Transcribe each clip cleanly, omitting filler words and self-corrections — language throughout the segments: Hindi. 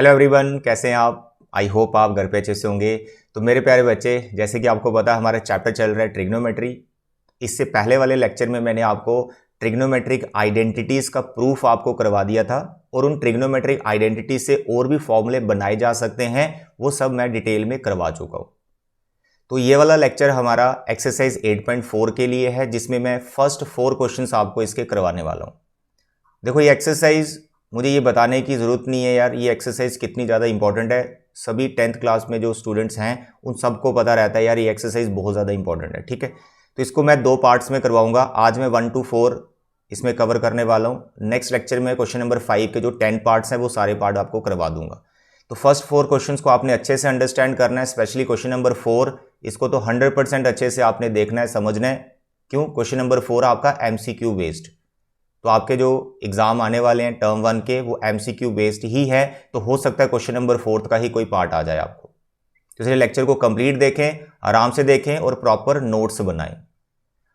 हेलो एवरीवन, कैसे हैं आप। आई होप आप घर पे अच्छे से होंगे। तो मेरे प्यारे बच्चे, जैसे कि आपको पता हमारा चैप्टर चल रहा है ट्रिग्नोमेट्री। इससे पहले वाले लेक्चर में मैंने आपको ट्रिग्नोमेट्रिक आइडेंटिटीज़ का प्रूफ आपको करवा दिया था और उन ट्रिग्नोमेट्रिक आइडेंटिटीज से और भी फॉर्मूले बनाए जा सकते हैं, वो सब मैं डिटेल में करवा चुका हूँ। तो ये वाला लेक्चर हमारा एक्सरसाइज 8.4 के लिए है, जिसमें मैं फर्स्ट 4 क्वेश्चंस आपको इसके करवाने वाला हूँ। देखो, ये एक्सरसाइज मुझे ये बताने की ज़रूरत नहीं है यार, ये एक्सरसाइज कितनी ज़्यादा इंपॉर्टेंट है। सभी 10th क्लास में जो स्टूडेंट्स हैं उन सबको पता रहता है यार, ये एक्सरसाइज बहुत ज़्यादा इंपॉर्टेंट है। ठीक है, तो इसको मैं 2 पार्ट्स में करवाऊंगा। आज मैं 1 to 4 इसमें कवर करने वाला हूँ। नेक्स्ट लेक्चर में क्वेश्चन नंबर 5 के जो 10 पार्ट्स हैं वो सारे पार्ट आपको करवा दूंगा। तो फर्स्ट 4 क्वेश्चंस को आपने अच्छे से अंडरस्टैंड करना है, स्पेशली क्वेश्चन नंबर 4। इसको तो 100% अच्छे से आपने देखना है, समझना है। क्यों? क्वेश्चन नंबर 4 आपका MCQ बेस्ड। तो आपके जो एग्जाम आने वाले हैं टर्म 1 के, वो MCQ बेस्ड ही है। तो हो सकता है क्वेश्चन नंबर 4 का ही कोई पार्ट आ जाए आपको। तो इसलिए लेक्चर को कंप्लीट देखें, आराम से देखें और प्रॉपर नोट्स बनाएं।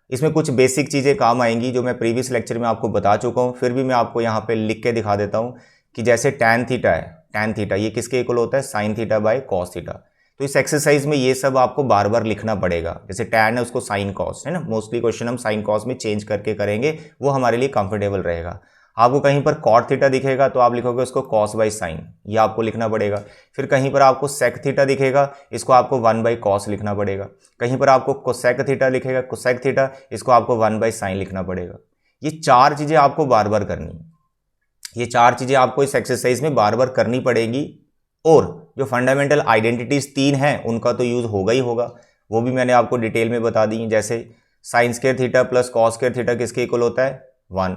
इसमें कुछ बेसिक चीज़ें काम आएंगी जो मैं प्रीवियस लेक्चर में आपको बता चुका हूं, फिर भी मैं आपको यहाँ पे लिख के दिखा देता हूं कि जैसे tan थीटा है, tan थीटा ये किसके इक्वल होता है? sin theta by cos theta. तो इस एक्सरसाइज में ये सब आपको बार बार लिखना पड़ेगा। जैसे tan है उसको sin cos है ना, मोस्टली क्वेश्चन हम sin cos में चेंज करके करेंगे, वो हमारे लिए कंफर्टेबल रहेगा। आपको कहीं पर cot थीटा दिखेगा तो आप लिखोगे उसको cos बाई sin, ये आपको लिखना पड़ेगा। फिर कहीं पर आपको sec थीटा दिखेगा, इसको आपको 1 बाई cos लिखना पड़ेगा। कहीं पर आपको cosec थीटा लिखेगा, cosec थीटा, इसको आपको 1 बाई sin लिखना पड़ेगा। ये 4 चीज़ें आपको बार बार करनी है। ये 4 चीज़ें आपको इस एक्सरसाइज में बार बार करनी पड़ेगी। और जो फंडामेंटल आइडेंटिटीज 3 हैं उनका तो यूज़ होगा ही होगा, वो भी मैंने आपको डिटेल में बता दी। जैसे sine square theta plus cos square theta किसके इक्वल होता है? 1।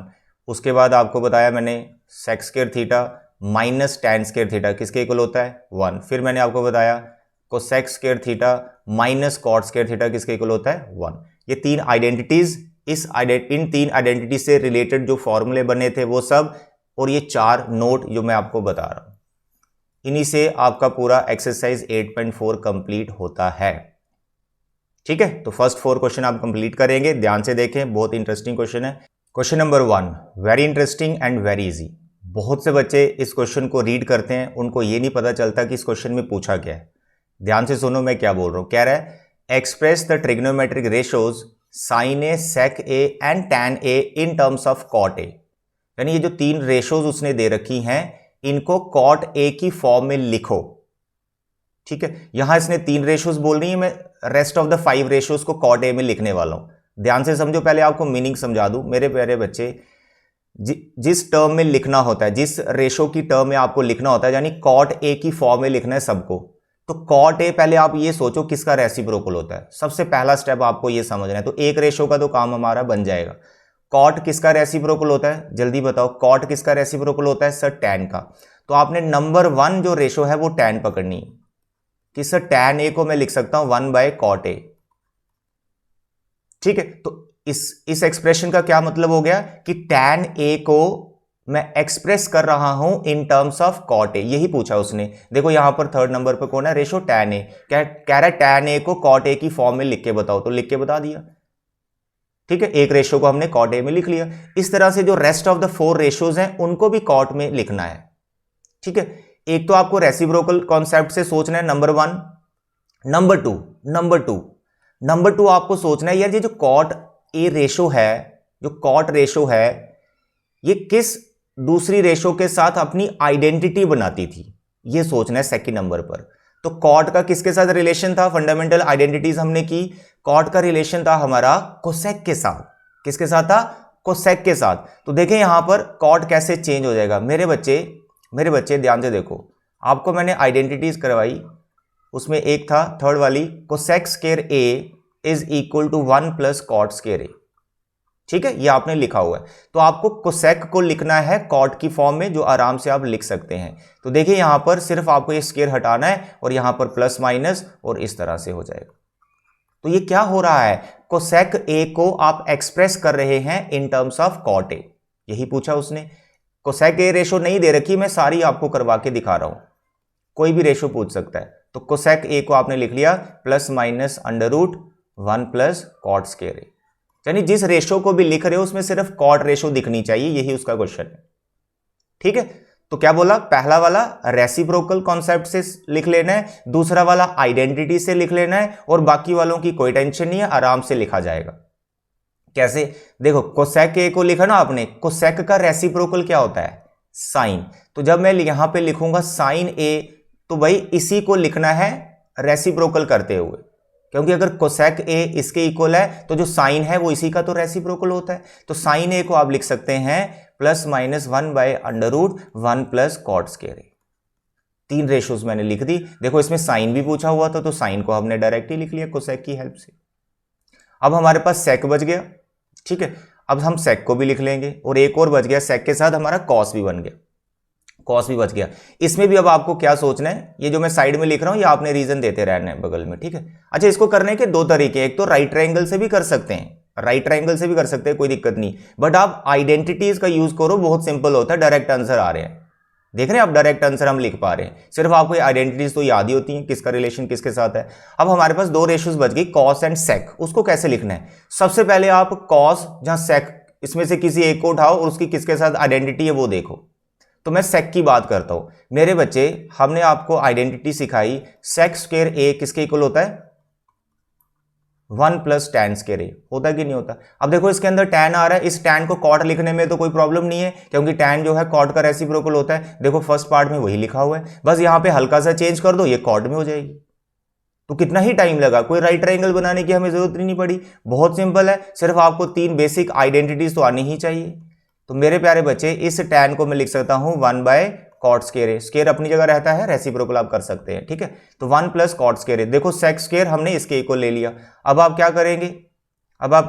उसके बाद आपको बताया मैंने sec square theta minus tan square theta किसके इक्वल होता है? 1। फिर मैंने आपको बताया cosec square theta minus cot square theta किसके इक्वल होता है? 1। ये 3 आइडेंटिटीज, इन 3 आइडेंटिटीज से रिलेटेड जो फॉर्मूले बने थे वो सब, और ये 4 नोट जो मैं आपको बता रहा हूं, इन्हीं से आपका पूरा एक्सरसाइज 8.4 कंप्लीट होता है। ठीक है, तो फर्स्ट 4 क्वेश्चन आप कंप्लीट करेंगे, ध्यान से देखें, बहुत इंटरेस्टिंग क्वेश्चन है। Question number 1 very interesting and very easy. बहुत से बच्चे इस क्वेश्चन को रीड करते हैं, उनको ये नहीं पता चलता कि इस क्वेश्चन में पूछा क्या है। ध्यान से सुनो मैं क्या बोल रहा हूं। कह रहा है express the trigonometric ratios sine A, sec A and tan A in terms of cot A. यानी ये जो 3 रेशोज उसने दे रखी हैं, इनको कॉट ए की फॉर्म में लिखो। ठीक है, यहां इसने 3 रेशोज बोल रही है, मैं रेस्ट ऑफ द 5 रेशोज को कॉट ए में लिखने वाला हूं। ध्यान से समझो, पहले आपको मीनिंग समझा दूं मेरे प्यारे बच्चे। जिस टर्म में लिखना होता है, जिस रेशो की टर्म में आपको लिखना होता है, यानी कॉट ए की फॉर्म में लिखना है सबको। तो कॉट ए, पहले आप ये सोचो किसका रेसिप्रोकल होता है। सबसे पहला स्टेप आपको ये समझना है। तो एक रेशो का तो काम हमारा बन जाएगा। कॉट किसका रेसिप्रोकल होता है? जल्दी बताओ, कॉट किसका रेसिप्रोकल होता है? सर टैन का। तो आपने नंबर 1 जो रेशो है वो टैन पकड़नी है कि सर टैन ए को मैं लिख सकता हूं 1 बाय कॉट ए। ठीक है, तो इस एक्सप्रेशन का क्या मतलब हो गया कि टैन ए को मैं एक्सप्रेस कर रहा हूं in terms of cot A. यही पूछा उसने। देखो यहां पर 3rd नंबर पर कौन है? Ratio tan A. कह रहा है टैन ए को कॉट ए की फॉर्म में लिख के बताओ, तो लिख के बता दिया। ठीक है, एक रेशो को हमने कॉट ए में लिख लिया। इस तरह से जो रेस्ट ऑफ द 4 रेशोज हैं उनको भी कॉट में लिखना है। ठीक है, एक तो आपको रेसिप्रोकल कॉन्सेप्ट से सोचना है, नंबर 1। नंबर टू आपको सोचना है यार, ये जो कॉट ए रेशो है, जो कॉट रेशो है, ये किस दूसरी रेशो के साथ अपनी आइडेंटिटी बनाती थी, ये सोचना है सेकंड नंबर पर। तो कॉट का किसके साथ रिलेशन था? फंडामेंटल आइडेंटिटीज हमने की, कॉट का रिलेशन था हमारा कोसेक के साथ। किसके साथ था? कोसेक के साथ। तो देखें यहां पर कॉट कैसे चेंज हो जाएगा। मेरे बच्चे ध्यान से देखो, आपको मैंने आइडेंटिटीज करवाई, उसमें एक था 3rd वाली, cosec square A is equal to 1 plus cot square A. ठीक है, ये आपने लिखा हुआ है। तो आपको कोसेक को लिखना है कॉट की फॉर्म में, जो आराम से आप लिख सकते हैं। तो देखिए यहां पर सिर्फ आपको ये स्क्वायर हटाना है और यहां पर प्लस माइनस, और इस तरह से हो जाएगा। तो ये क्या हो रहा है? कोसेक ए को आप एक्सप्रेस कर रहे हैं in terms of cot A. यही पूछा उसने। कोसेक ए रेशो नहीं दे रखी, मैं सारी आपको करवा के दिखा रहा हूं, कोई भी रेशो पूछ सकता है। तो कोसेक ए को आपने लिख लिया plus minus under root 1 plus cot square A. यानी जिस रेशो को भी लिख रहे हो उसमें सिर्फ कॉट रेशो दिखनी चाहिए, यही उसका क्वेश्चन है। ठीक है, तो क्या बोला, पहला वाला रेसिप्रोकल कॉन्सेप्ट से लिख लेना है, दूसरा वाला आइडेंटिटी से लिख लेना है, और बाकी वालों की कोई टेंशन नहीं है, आराम से लिखा जाएगा। कैसे, देखो कोसेक ए को लिखा ना आपने, कोसेक का रेसिप्रोकल क्या होता है, साइन। तो जब मैं यहां पे लिखूंगा साइन ए, तो भाई इसी को लिखना है रेसिप्रोकल करते हुए, क्योंकि अगर कोसेक ए इसके इक्वल है तो जो साइन है वो इसी का तो रेसिप्रोकल होता है। तो साइन ए को आप लिख सकते हैं plus minus 1/√1 plus cot square A. 3 ratios मैंने लिख दी। देखो इसमें साइन भी पूछा हुआ था, तो साइन को हमने डायरेक्ट ही लिख लिया कोसेक की हेल्प से। अब हमारे पास सेक बच गया, ठीक है। अब हम सेक को भी लिख लेंगे, और एक और बच गया, सेक के साथ हमारा कॉस भी बन गया, कॉस भी बच गया। इसमें भी अब आपको क्या सोचना है, ये जो मैं साइड में लिख रहा हूं ये आपने रीजन देते रहना है बगल में, ठीक है। अच्छा, इसको करने के 2 तरीके, एक तो राइट ट्रायंगल से भी कर सकते हैं, राइट ट्रायंगल से भी कर सकते हैं, कोई दिक्कत नहीं, बट आप आइडेंटिटीज का यूज करो, बहुत सिंपल होता है, डायरेक्ट आंसर आ रहे हैं, देख रहे हैं आप, डायरेक्ट आंसर हम लिख पा रहे हैं। सिर्फ आपको आइडेंटिटीज तो याद ही होती हैं, किसका रिलेशन किसके साथ है। अब हमारे पास 2 रेशियोज बच गई, कॉस एंड सेक। उसको कैसे लिखना है, सबसे पहले आप कॉस जहां सेक, इसमें से किसी एक को उठाओ और उसकी किसके साथ आइडेंटिटी है वो देखो। तो मैं सेक की बात करता हूं। मेरे बच्चे, हमने आपको आइडेंटिटी सिखाई, सेक स्क्वायर ए किसके इक्वल होता है, 1 प्लस टैन स्क्वायर ए, होता है कि नहीं होता। अब देखो इसके अंदर टैन आ रहा है, इस टैन को कॉट लिखने में तो कोई प्रॉब्लम नहीं है, क्योंकि टैन जो है कॉट का रेसिप्रोकल होता है। देखो फर्स्ट पार्ट में वही लिखा हुआ है, बस यहां पे हल्का सा चेंज कर दो, ये कॉट में हो जाएगी। तो कितना ही टाइम लगा, कोई राइट ट्रायंगल बनाने की हमें जरूरत नहीं पड़ी, बहुत सिंपल है। सिर्फ आपको 3 बेसिक आइडेंटिटीज तो आनी ही चाहिए। तो मेरे प्यारे बच्चे, इस टैन को मैं लिख सकता हूं 1/कॉट स्क्वायर ए। स्क्वायर अपनी जगह रहता है, रेसिप्रोकल आप कर सकते हैं, ठीक है। तो 1 प्लस कॉट स्क्वायर ए, देखो सेक स्क्वायर हमने इसके इक्वल ले लिया। अब आप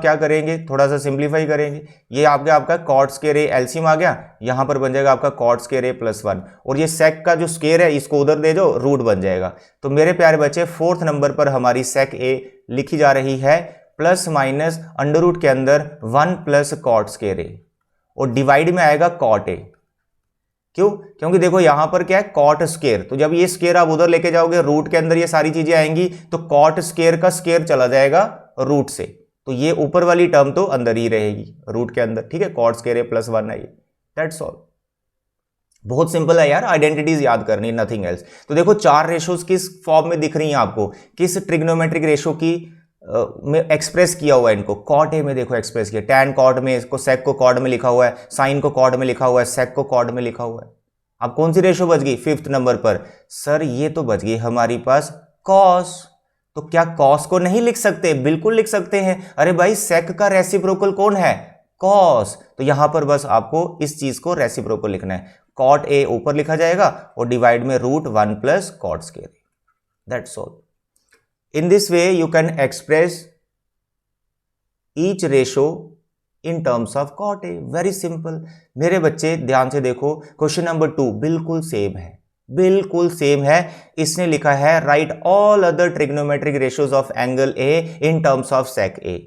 क्या करेंगे, थोड़ा सा सिंप्लीफाई करेंगे। ये आपका कॉट स्क्वायर ए एलसीएम आ गया, यहां पर बन जाएगा आपका कॉट स्क्वायर ए प्लस 1, और ये सेक का जो स्क्वायर है इसको उधर दे दो, रूट बन जाएगा। तो मेरे प्यारे बच्चे, 4th नंबर पर हमारी सेक ए लिखी जा रही है प्लस माइनस अंडर रूट के अंदर 1 प्लस कॉट स्क्वायर ए, और डिवाइड में आएगा कॉट ए। क्यों, क्योंकि देखो यहां पर क्या है, कॉट स्क्वायर, तो जब ये स्क्वायर आप उधर लेके जाओगे, रूट के अंदर ये सारी चीजें आएंगी, तो कॉट स्क्वायर का स्क्वायर चला जाएगा रूट से, तो ये ऊपर वाली टर्म तो अंदर ही रहेगी रूट के अंदर, ठीक है। कॉट स्क्वायर ए प्लस 1 है ये, दैट्स ऑल। बहुत सिंपल है यार, आइडेंटिटीज याद करनी, नथिंग एल्स। तो देखो 4 रेशोज किस फॉर्म में दिख रही हैं आपको, किस ट्रिग्नोमेट्रिक रेशो की में एक्सप्रेस किया हुआ है इनको, कॉट ए में देखो एक्सप्रेस किया, टैन कॉट में, इसको सेक को कॉट में लिखा हुआ है, साइन को कॉट में लिखा हुआ है, सेक को कॉट में लिखा हुआ है। अब कौन सी रेशो बच गई 5th नंबर पर, सर ये तो बच गई हमारी पास कॉस। तो क्या कॉस को नहीं लिख सकते, बिल्कुल लिख सकते हैं। अरे भाई सेक का रेसिप्रोकल कौन है, कॉस, तो यहां पर बस आपको इस चीज को रेसिप्रोकल लिखना है, कॉट ए ऊपर लिखा जाएगा और डिवाइड में root 1 plus cot square, that's all. In this way you can express each ratio in terms of cot A, very simple। मेरे बच्चे ध्यान से देखो, क्वेश्चन नंबर 2 बिल्कुल सेम है, बिल्कुल सेम है। इसने लिखा है right all other trigonometric ratios of angle A in terms of sec A.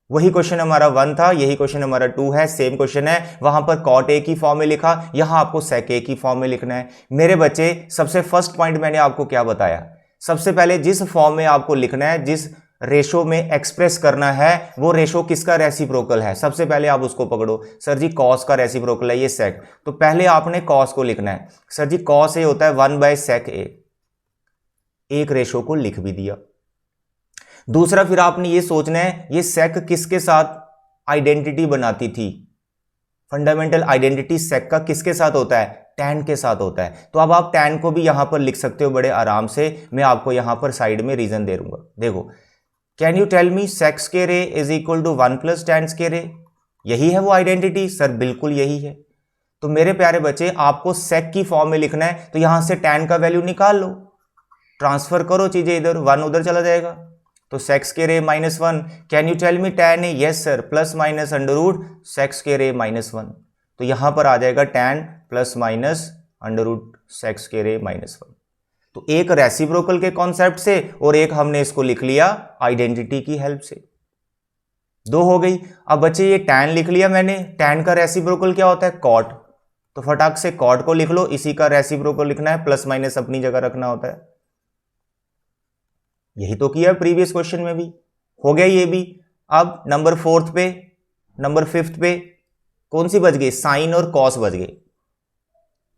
वही क्वेश्चन हमारा 1 था, यही क्वेश्चन हमारा 2 है, सेम क्वेश्चन है। वहां पर कॉट ए की फॉर्म में लिखा, यहां आपको सेक ए की फॉर्म में लिखना है। मेरे बच्चे, सबसे फर्स्ट पॉइंट मैंने आपको क्या बताया, सबसे पहले जिस फॉर्म में आपको लिखना है, जिस रेशो में एक्सप्रेस करना है, वो रेशो किसका रेसिप्रोकल है, सबसे पहले आप उसको पकड़ो। सर जी कॉस का रेसिप्रोकल है ये सेक, तो पहले आपने कॉस को लिखना है। सर जी कॉस ए होता है 1/सेक ए, एक रेशो को लिख भी दिया। दूसरा फिर आपने ये सोचना है ये सेक किसके साथ आइडेंटिटी बनाती थी, फंडामेंटल आइडेंटिटी सेक का किसके साथ होता है, टैन के साथ होता है। तो अब आप टैन को भी यहां पर लिख सकते हो बड़े आराम से, मैं आपको यहां पर साइड में रीजन दे दूंगा। देखो, can you tell me sec square A is equal to 1 plus tan square A, यही है वो आइडेंटिटी, सर बिल्कुल यही है। तो मेरे प्यारे बच्चे, आपको सेक की फॉर्म में लिखना है, तो यहां से टैन का वैल्यू निकाल लो, ट्रांसफर करो चीजें इधर, 1 उधर चला जाएगा, तो sec square A -1। Can you tell me tan A, yes sir, plus minus under root sec square A -1, तो यहां पर आ जाएगा tan plus minus under root sec square A -1। तो एक रेसिप्रोकल के कॉन्सेप्ट से और एक हमने इसको लिख लिया आइडेंटिटी की हेल्प से, 2 हो गई। अब बच्चे ये टैन लिख लिया मैंने, टैन का रेसिप्रोकल क्या होता है, कॉट, तो फटाक से कॉट को लिख लो, इसी का रेसिप्रोकल लिखना है, प्लस माइनस अपनी जगह रखना होता है। यही तो किया प्रीवियस क्वेश्चन में भी, हो गया ये भी। अब नंबर 4th पे, नंबर 5th पे कौन सी बच गई, साइन और कॉस बच गई।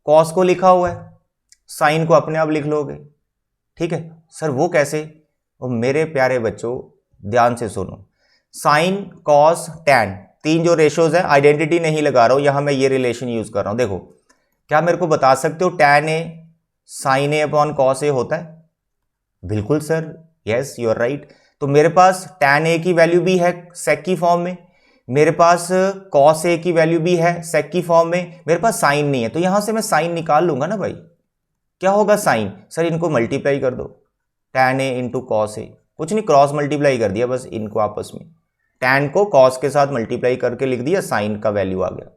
कॉस को लिखा हुआ है, साइन को अपने आप लिख लोगे। ठीक है सर, वो कैसे? और मेरे प्यारे बच्चों ध्यान से सुनो, साइन कॉस टैन, तीन जो रेशोज है, आइडेंटिटी नहीं लगा रहा हूं यहां, मैं ये रिलेशन यूज कर रहा हूं। देखो, क्या मेरे को बता सकते हो tan A sine A upon cos A होता है? बिल्कुल sir, yes you are right. तो मेरे पास टैन ए की वैल्यू भी है सेक की फॉर्म में, मेरे पास कॉस ए की वैल्यू भी है सेक की फॉर्म में, मेरे पास साइन नहीं है, तो यहां से मैं साइन निकाल लूंगा ना भाई। क्या होगा साइन? सर इनको मल्टीप्लाई कर दो, tan A into cos A, कुछ नहीं क्रॉस मल्टीप्लाई कर दिया बस इनको आपस में, टैन को कॉस के साथ मल्टीप्लाई करके लिख दिया, साइन का वैल्यू आ गया।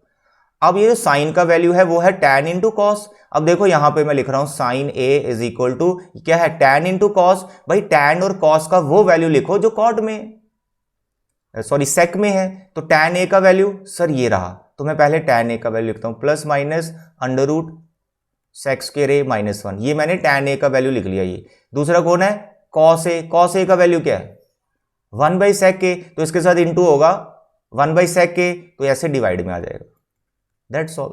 अब ये जो साइन का वैल्यू है वो है टैन इंटू कॉस। अब देखो यहां पे मैं लिख रहा हूं sine A is equal to क्या है, टैन इंटू कॉस। भाई टैन और कॉस का वो वैल्यू लिखो जो कॉट में, सॉरी सेक में है। तो टैन ए का वैल्यू सर ये रहा, तो मैं पहले टैन ए का वैल्यू लिखता हूं, plus minus under root sec square A minus 1, ये मैंने टैन ए का वैल्यू लिख लिया। ये दूसरा कौन है, कॉस ए, कॉस ए का वैल्यू क्या है 1 बाई सेक के, तो इसके साथ इंटू होगा 1 बाई सेक के, तो ऐसे डिवाइड में आ जाएगा, दैट्स ऑल।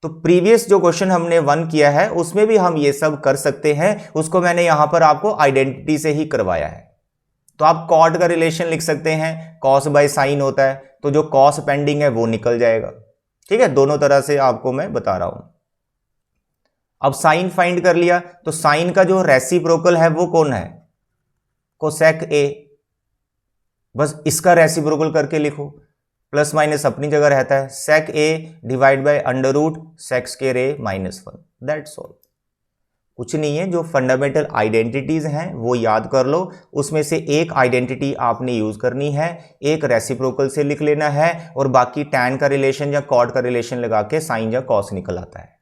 तो प्रीवियस जो क्वेश्चन हमने 1 किया है उसमें भी हम ये सब कर सकते हैं, उसको मैंने यहां पर आपको आइडेंटिटी से ही करवाया है। तो आप कॉट का रिलेशन लिख सकते हैं, कॉस बाय साइन होता है, तो जो कॉस पेंडिंग है वो निकल जाएगा। ठीक है, दोनों तरह से आपको मैं बता रहा हूं। अब साइन फाइंड कर लिया, तो साइन का जो रेसिप्रोकल है वो कौन है, कोसेक ए, बस इसका रेसिप्रोकल करके लिखो, प्लस माइनस अपनी जगह रहता है, sec A divide by under root sec square A minus 1, that's all. कुछ नहीं है, जो फंडामेंटल आइडेंटिटीज हैं वो याद कर लो, उसमें से एक आइडेंटिटी आपने यूज करनी है, एक रेसिप्रोकल से लिख लेना है, और बाकी टैन का रिलेशन या कॉट का रिलेशन लगा के साइन या कॉस निकल आता है।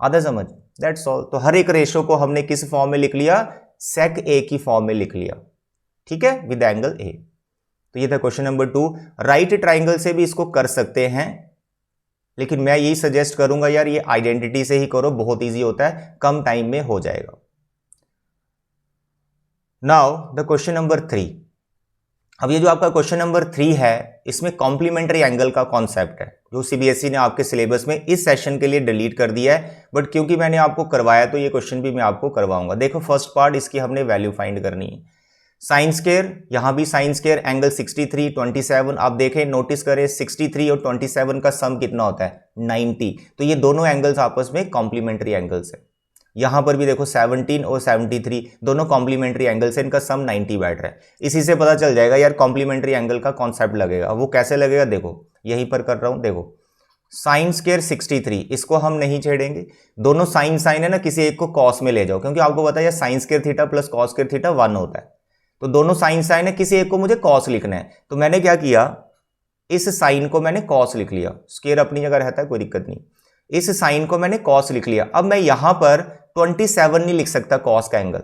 आधा समझ, दैट्स ऑल। तो हर एक रेशो को हमने किस फॉर्म में लिख लिया, सेक ए की फॉर्म में लिख लिया। ठीक है, विद एंगल ए। तो ये था क्वेश्चन नंबर 2। राइट ट्राइंगल से भी इसको कर सकते हैं, लेकिन मैं यही सजेस्ट करूंगा यार ये आइडेंटिटी से ही करो, बहुत इजी होता है, कम टाइम में हो जाएगा। Now the question number 3। अब ये जो आपका क्वेश्चन नंबर 3 है, इसमें कॉम्प्लीमेंट्री एंगल का कॉन्सेप्ट है, जो सीबीएसई ने आपके सिलेबस में इस सेशन के लिए डिलीट कर दिया है, बट क्योंकि मैंने आपको करवाया तो ये क्वेश्चन भी मैं आपको करवाऊंगा। देखो फर्स्ट पार्ट, इसकी हमने वैल्यू फाइंड करनी है, साइन स्क्वायर, यहां भी साइन स्क्वायर, एंगल 63 27, आप देखें नोटिस करें 63 और 27 का सम कितना होता है 90, तो ये दोनों एंगल्स आपस में कॉम्प्लीमेंट्री एंगल्स है। यहां पर भी देखो 17 और 73 दोनों कॉम्प्लीमेंट्री एंगल्स है, इनका सम 90 बैठ रहा है। इसी से पता चल जाएगा यार कॉम्प्लीमेंट्री एंगल का कॉन्सेप्ट लगेगा। वो कैसे लगेगा, देखो यहीं पर कर रहा हूं, देखो साइन स्क्वायर 63, इसको हम नहीं छेड़ेंगे, दोनों साइन साइन है ना, किसी एक को कॉस में ले जाओ, क्योंकि आपको पता है sign square theta plus cos square theta 1 होता है, तो दोनों साइन साइन है, किसी एक को मुझे कॉस लिखना है, तो मैंने क्या किया, इस साइन को मैंने कॉस लिख लिया, स्क्वायर अपनी जगह रहता है कोई दिक्कत नहीं, इस साइन को मैंने कॉस लिख लिया। अब मैं यहां पर 27 नहीं लिख सकता कॉस का एंगल,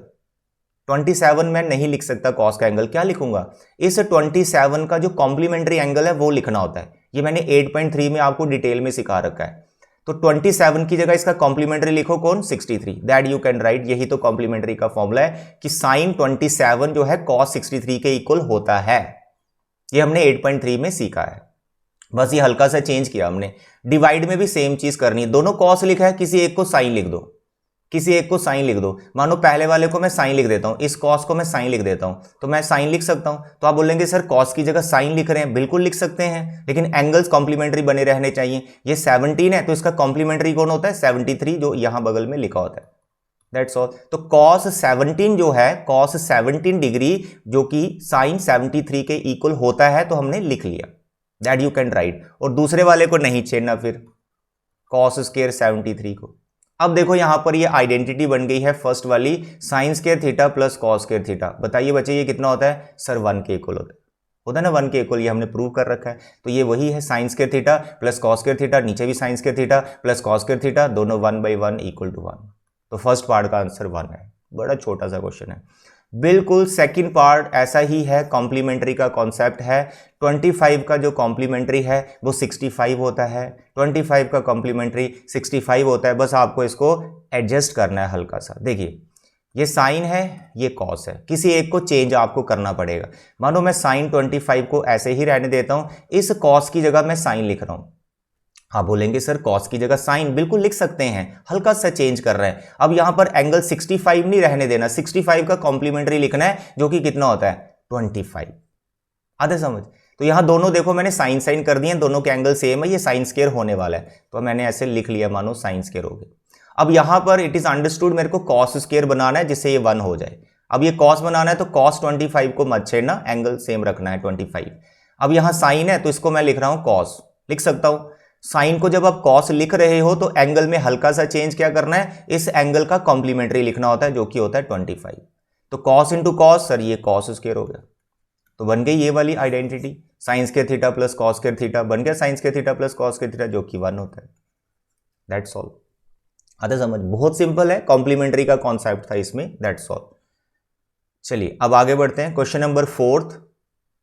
27 मैं नहीं लिख सकता कॉस का एंगल, क्या लिखूंगा, इस 27 का जो कॉम्प्लीमेंट्री एंगल है वो लिखना होता है। ये मैंने 8.3 में आपको डिटेल में सिखा रखा है। तो 27 की जगह इसका कॉम्प्लीमेंट्री लिखो कौन, 63, दैट यू कैन राइट। यही तो कॉम्प्लीमेंट्री का फॉर्मूला है कि साइन 27 जो है कॉस 63 के इक्वल होता है। ये हमने 8.3 में सीखा है, बस ये हल्का सा चेंज किया हमने। डिवाइड में भी सेम चीज करनी है, दोनों कॉस लिखा है, किसी एक को साइन लिख दो, किसी एक को साइन लिख दो। मानो पहले वाले को मैं साइन लिख देता हूं, इस कॉस को मैं साइन लिख देता हूं, तो मैं साइन लिख सकता हूं। तो आप बोलेंगे सर कॉस की जगह साइन लिख रहे हैं, बिल्कुल लिख सकते हैं, लेकिन एंगल्स कॉम्प्लीमेंट्री बने रहने चाहिए। ये 17 है तो इसका कॉम्प्लीमेंट्री कौन होता है, 73, जो यहां बगल में लिखा होता है, दैट्स ऑल। तो कॉस 17 जो है, कॉस 17 डिग्री जो कि साइन 73 के इक्वल होता है, तो हमने लिख लिया, दैट यू कैन राइट। और दूसरे वाले को नहीं छेड़ना, फिर कॉस स्क्वायर 73 को। अब देखो यहां पर ये आइडेंटिटी बन गई है फर्स्ट वाली, sign square theta plus cos square theta. बताइए बच्चे ये कितना होता है, सर 1 के इक्वल होता है ना, 1 के इक्वल, ये हमने प्रूव कर रखा है। तो ये वही है sign square theta plus cos square theta, नीचे भी sign square theta plus cos square theta, दोनों 1/1 इक्वल टू 1। तो फर्स्ट पार्ट का आंसर 1 है, बड़ा छोटा सा क्वेश्चन है। बिल्कुल सेकंड पार्ट ऐसा ही है, कॉम्प्लीमेंट्री का कॉन्सेप्ट है। 25 का जो कॉम्प्लीमेंट्री है वो 65 होता है, 25 का कॉम्प्लीमेंट्री 65 होता है, बस आपको इसको एडजस्ट करना है हल्का सा। देखिए ये साइन है, ये कॉस है, किसी एक को चेंज आपको करना पड़ेगा। मानो मैं साइन 25 को ऐसे ही रहने देता हूं, इस कॉस की जगह मैं साइन लिख रहा हूं, आप बोलेंगे सर कॉस की जगह साइन, बिल्कुल लिख सकते हैं, हल्का सा चेंज कर रहे हैं। अब यहां पर एंगल 65 नहीं रहने देना, 65 का कॉम्प्लीमेंट्री लिखना है, जो कि कितना होता है 25। आधे समझ। तो यहां दोनों देखो मैंने साइन साइन कर दिए, दोनों के एंगल सेम है, ये साइन स्क्वायर होने वाला है, तो मैंने ऐसे लिख लिया, मानो साइन स्क्वायर हो गया। अब यहां पर इट इज अंडरस्टूड मेरे को कॉस स्क्वायर बनाना है जिससे ये 1 हो जाए। अब ये कॉस बनाना है तो कॉस 25 को मत छेड़ना, एंगल सेम रखना है 25। अब यहां साइन है तो इसको मैं लिख रहा हूं कॉस, लिख सकता हूं। साइन को जब आप कॉस लिख रहे हो तो एंगल में हल्का सा चेंज क्या करना है, इस एंगल का कॉम्प्लीमेंट्री लिखना होता है, जो कि होता है 25। तो कॉस इंटू कॉस, सर ये कॉस स्क्वायर हो गया, तो बन गई ये वाली identity, sign square theta plus cos square theta, बन गया sign square theta plus cos square theta, जो कि 1 होता है। That's all. आता समझ, बहुत सिंपल है, कॉम्प्लीमेंट्री का कॉन्सेप्ट था इसमें, दैट्स ऑल। चलिए अब आगे बढ़ते हैं। क्वेश्चन नंबर 4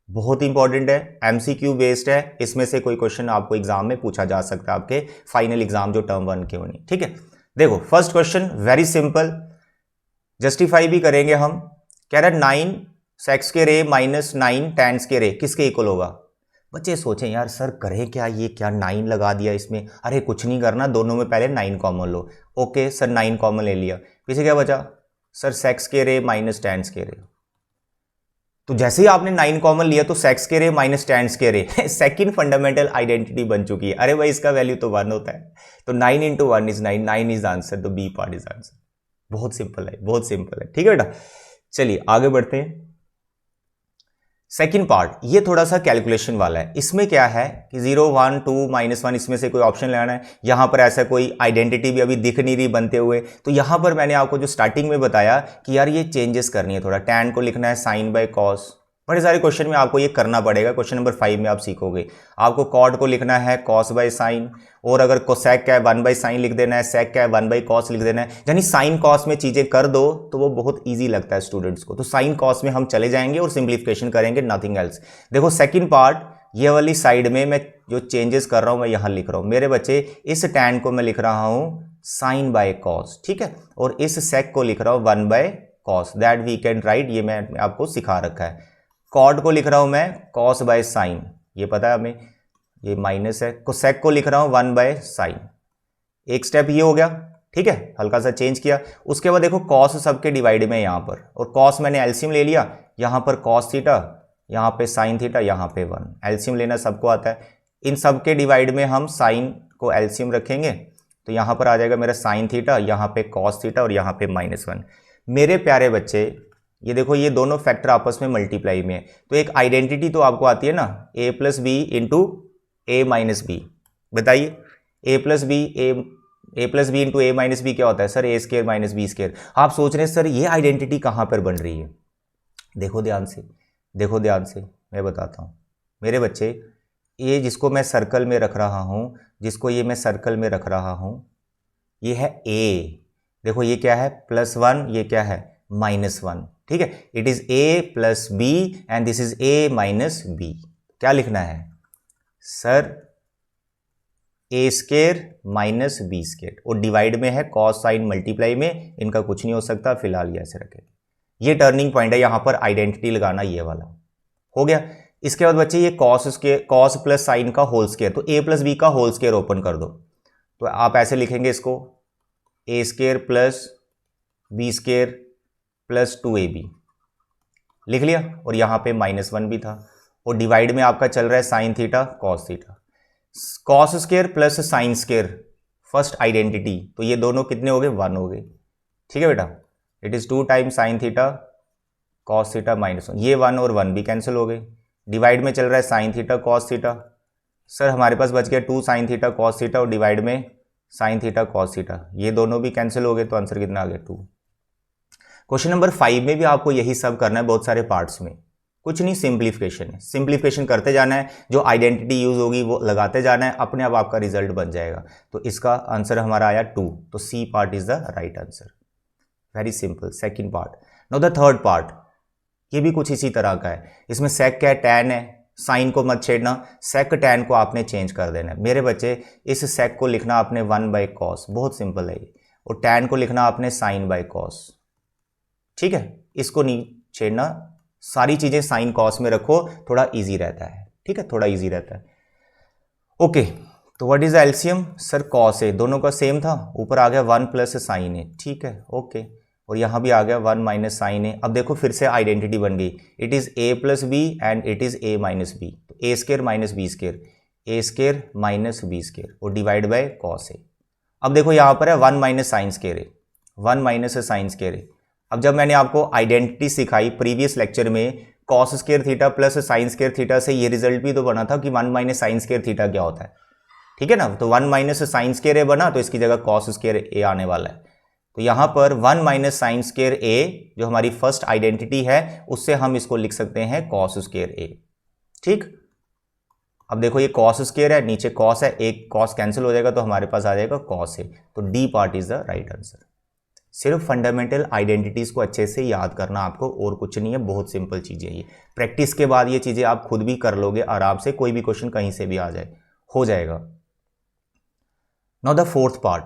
बहुत इंपॉर्टेंट है, एमसीक्यू बेस्ड है, इसमें से कोई क्वेश्चन आपको एग्जाम में पूछा जा सकता है, आपके फाइनल एग्जाम जो टर्म 1 के होने। ठीक है, देखो first question very simple, justify भी करेंगे हम। कह रहा है 9 sex square A minus 9 tan square ए किसके इक्वल होगा। बच्चे सोचें यार सर करें क्या, ये क्या 9 लगा दिया इसमें, अरे कुछ नहीं करना, दोनों में पहले 9 कॉमन लो। ओके सर 9 कॉमन ले लिया, पीछे क्या बचा sir sex square A minus tan square ए। तो जैसे ही आपने 9 कॉमन लिया तो sex square A minus tan square A second fundamental identity बन चुकी है। अरे भाई इसका वैल्यू तो 1 होता है, तो 9 इंटू 1 इज 9, 9 इज आंसर, तो बी पार्ट इज आंसर। बहुत सिंपल है, बहुत सिंपल है। ठीक है बेटा, चलिए आगे बढ़ते हैं। सेकंड पार्ट ये थोड़ा सा कैलकुलेशन वाला है। इसमें क्या है कि 0 1 2 -1 इसमें से कोई ऑप्शन लेना है। यहां पर ऐसा कोई आइडेंटिटी भी अभी दिख नहीं रही बनते हुए, तो यहां पर मैंने आपको जो स्टार्टिंग में बताया कि यार ये चेंजेस करनी है, थोड़ा टैन को लिखना है साइन बाय कॉस। बड़े सारे क्वेश्चन में आपको ये करना पड़ेगा, क्वेश्चन नंबर 5 में आप सीखोगे। आपको कॉट को लिखना है कॉस बाय साइन, और अगर कोसेक का है 1 बाय साइन लिख देना है, सेक का है 1 बाय कॉस लिख देना है। यानी साइन कॉस में चीजें कर दो तो वो बहुत इजी लगता है स्टूडेंट्स को। तो साइन कॉस में हम चले जाएंगे और सिंप्लीफिकेशन करेंगे, नथिंग एल्स। देखो सेकंड पार्ट ये वाली साइड में मैं जो चेंजेस कर रहा हूं मैं यहां लिख रहा हूं। मेरे बच्चे इस टैन को मैं लिख रहा हूं साइन बाय कॉस, ठीक है, और इस सेक को लिख रहा हूं 1 by cos, that we can write, ये मैं आपको सिखा रखा है। कॉट को लिख रहा हूं मैं कॉस बाय साइन, ये पता है हमें, ये माइनस है। कोसेक को लिख रहा हूं 1 बाय साइन। एक स्टेप ये हो गया, ठीक है, हल्का सा चेंज किया। उसके बाद देखो कॉस सबके डिवाइड में यहां पर, और कॉस मैंने एलसीएम ले लिया, यहां पर कॉस थीटा, यहां पे साइन थीटा, यहां पे 1। एलसीएम लेना सबको आता है। इन सबके डिवाइड में हम साइन को एलसीएम रखेंगे, तो यहां पर आ जाएगा मेरा साइन थीटा, यहां पे कॉस थीटा और यहां पे -1। मेरे प्यारे बच्चे ये देखो ये दोनों फैक्टर आपस में मल्टीप्लाई में है, तो एक आइडेंटिटी तो आपको आती है ना, a plus B into A minus B. बताइए a plus B into A minus B क्या होता है sir, A square minus B square. आप सोच रहे हैं सर ये आइडेंटिटी कहां पर बन रही है, देखो ध्यान से, देखो ध्यान से, मैं बताता हूं मेरे बच्चे। ये जिसको मैं सर्कल में रख रहा हूं, जिसको ये मैं सर्कल में रख रहा हूं, ये है a। देखो ये क्या है +1, ये क्या है -1, ठीक है। It is a plus B and this is a minus B. क्या लिखना है sir, A square minus B square, और डिवाइड में है कॉस साइन मल्टीप्लाई में, इनका कुछ नहीं हो सकता, फिलहाल ये ऐसे रखें। ये टर्निंग पॉइंट है, यहां पर आइडेंटिटी लगाना, ये वाला हो गया। इसके बाद बच्चे ये कॉस प्लस साइन का होल स्क्वायर, तो a प्लस बी का होल स्क्वायर ओपन कर दो, तो आप ऐसे लिखेंगे इसको, A square plus B square plus 2ab लिख लिया, और यहां पे -1 भी था, और डिवाइड में आपका चल रहा है sine theta cos theta. Cos square plus sine square first identity, तो ये दोनों कितने हो गए 1 हो गए, ठीक है बेटा। It is 2 times sine theta cos theta -1, ये 1 और 1 भी कैंसिल हो गए। डिवाइड में चल रहा है sine theta cos theta, sir हमारे पास बच गया 2 साइन थीटा कॉस थीटा, और डिवाइड में साइन थीटा कॉस थीटा, ये दोनों भी कैंसिल हो गए, तो आंसर कितना आ गया 2। क्वेश्चन नंबर 5 में भी आपको यही सब करना है, बहुत सारे पार्ट्स में, कुछ नहीं, सिंप्लीफिकेशन है, सिंप्लीफिकेशन करते जाना है, जो आइडेंटिटी यूज होगी वो लगाते जाना है, अपने आप आपका रिजल्ट बन जाएगा। तो इसका आंसर हमारा आया 2, तो C part is the right answer. Very simple. Second part, now the third part, ये भी कुछ इसी तरह का है। इसमें सेक क्या है, टैन है, साइन को मत छेड़ना, सेक टैन को आपने चेंज कर देना है। मेरे बच्चे इस सेक को लिखना आपने 1 बाय कॉस, बहुत सिंपल है ये, और टैन को लिखना आपने साइन बाय कॉस, ठीक है, इसको नहीं छेड़ना, सारी चीजें साइन कॉस में रखो, थोड़ा इजी रहता है, ठीक है, थोड़ा इजी रहता है। ओके, तो what is LCM sir? Cos A, दोनों का सेम था, ऊपर आ गया 1 प्लस साइन ए, ठीक है ओके, और यहाँ भी आ गया 1 माइनस साइन ए। अब देखो फिर से आइडेंटिटी बन गई, it is A plus B and it is A minus B, तो A square minus B square, A square minus B square और डिवाइड बाय कॉस ए। अब देखो यहाँ पर है 1 minus sine square A, 1 minus sine square A. अब जब मैंने आपको आइडेंटिटी सिखाई प्रीवियस लेक्चर में, cos square theta plus sine square theta से ये रिजल्ट भी तो बना था कि 1 माइनस साइन स्केयर थीटा क्या होता है, ठीक है ना। तो 1 माइनस साइन स्केयर ए बना, तो इसकी जगह कॉस स्केयर ए आने वाला है। तो यहां पर 1 माइनस साइन स्केयर ए जो हमारी फर्स्ट आइडेंटिटी है, उससे हम इसको लिख सकते हैं कॉस स्केयर ए, ठीक। अब देखो ये कॉस स्केयर है, नीचे कॉस है, एक कॉस कैंसिल हो जाएगा तो हमारे पास आ जाएगा कॉस ए। तो D part is the right answer. सिर्फ फंडामेंटल आइडेंटिटीज को अच्छे से याद करना आपको, और कुछ नहीं है, बहुत सिंपल चीजें ये। प्रैक्टिस के बाद ये चीजें आप खुद भी कर लोगे आराम से, कोई भी क्वेश्चन कहीं से भी आ जाए, हो जाएगा। नाउ द फोर्थ पार्ट,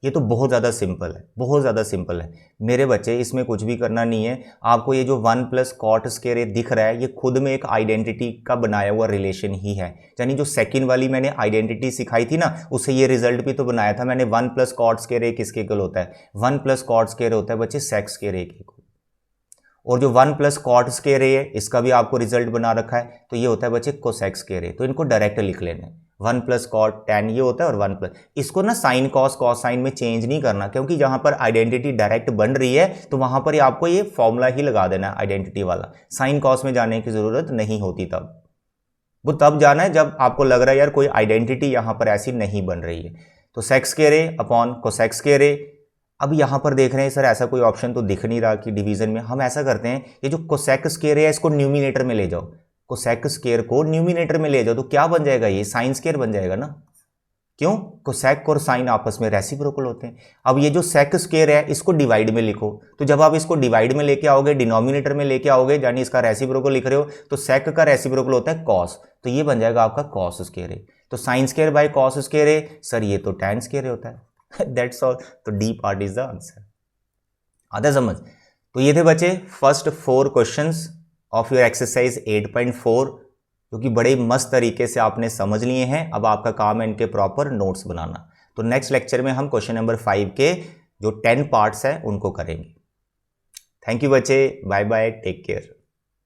ये तो बहुत ज़्यादा सिंपल है, बहुत ज़्यादा सिंपल है मेरे बच्चे, इसमें कुछ भी करना नहीं है आपको। ये जो 1 प्लस कॉट स्केयर ए दिख रहा है, ये खुद में एक आइडेंटिटी का बनाया हुआ रिलेशन ही है। यानी जो सेकंड वाली मैंने आइडेंटिटी सिखाई थी ना, उससे ये रिजल्ट भी तो बनाया था मैंने। 1 प्लस कॉट स्केयर ए किसके इक्वल होता है? 1 प्लस कॉट स्केयर होता है बच्चे सेक स्केयर ए के इक्वल। और जो 1 प्लस कॉट स्केयर ए है, इसका भी आपको रिजल्ट बना रखा है, तो ये होता है बच्चे कोसेक स्केयर ए। तो इनको डायरेक्ट लिख लेना है, 1 प्लस कॉट टैन ये होता है, और 1 प्लस, इसको ना साइन कॉस कॉस साइन में चेंज नहीं करना, क्योंकि जहां पर आइडेंटिटी डायरेक्ट बन रही है तो वहां पर आपको ये फॉर्मूला ही लगा देना है आइडेंटिटी वाला, साइन कॉस में जाने की जरूरत नहीं होती। तब वो तब जाना है जब आपको लग रहा है यार कोई आइडेंटिटी यहां पर ऐसी नहीं बन रही है। तो सेक square A upon cosec square A. अब यहां पर देख रहे हैं सर ऐसा कोई ऑप्शन तो दिख नहीं रहा कि डिवीजन में, हम ऐसा करते हैं, ये जो कोसेक स्केयर है इसको न्यूमिनेटर में ले जाओ, कोसेक स्केयर को न्यूमिनेटर में ले जाओ, तो क्या बन जाएगा? ये साइन स्केयर बन जाएगा ना। क्यों? कोसेक और साइन आपस में रेसिप्रोकल होते हैं। अब ये जो सेक स्केयर है इसको डिवाइड में लिखो, तो जब आप इसको डिवाइड में लेके आओगे, डिनोमिनेटर में लेके आओगे, यानी इसका रेसिप्रोकल लिख रहे हो, तो सेक का रेसिप्रोकल होता है कॉस, तो ये बन जाएगा आपका कॉस स्केयर है। तो sine square by cos square है, सर ये तो टैन स्केयर होता है। That's all. तो D part is the answer. आता समझ? तो ये थे बच्चे first 4 questions of your exercise 8.4, जो कि बड़े मस्त तरीके से आपने समझ लिए हैं। अब आपका काम है इनके प्रॉपर नोट्स बनाना। तो नेक्स्ट लेक्चर में हम क्वेश्चन नंबर 5 के जो 10 पार्ट्स हैं उनको करेंगे। थैंक यू बच्चे, बाय बाय, टेक केयर।